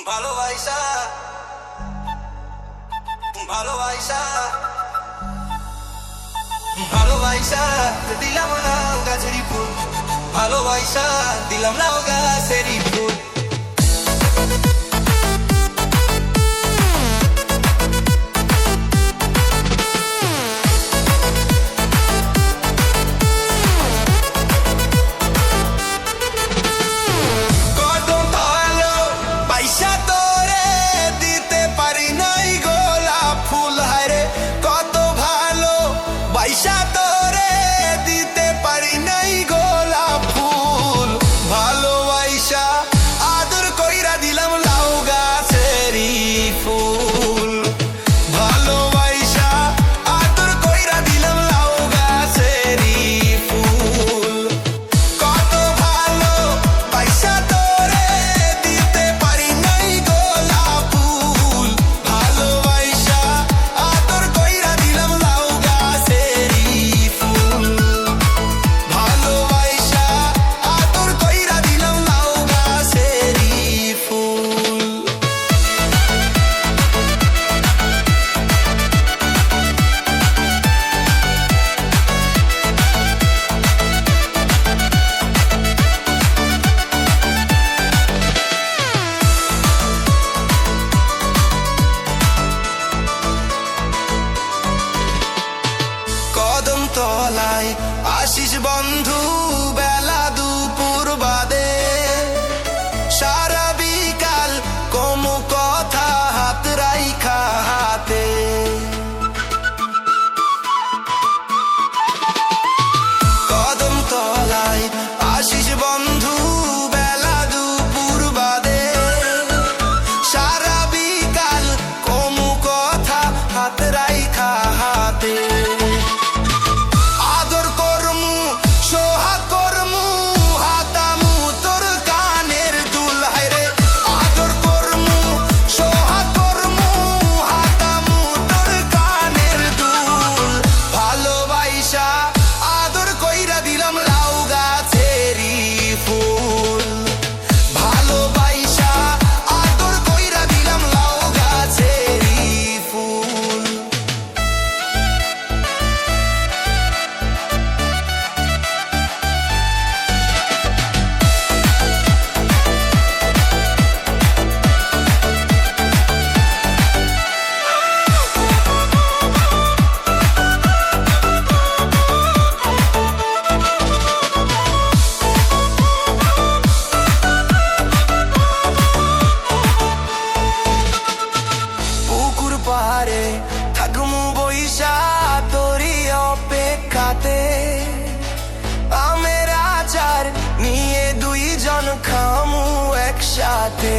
ভালোবাসা ভালোবাসা ভালোবাসা দিলাম না গাছেরই ফুল, ভালোবাসা দিলাম না গাছেরই ফুল। তলায় আশিস বন্ধু বেলা দুপুর বাদে, সারা বিকাল কমু কথা হাত রাইখা হাতে। কদম তলায় আশিস বন্ধু বেলা দুপুর বাদে, সারা বিকাল কমু কথা হাত রাইখা হাতে। থাকমু বইসা তোরি অপেক্ষাতে, আমের আচার নিয়ে দুইজন খামু একসাথে।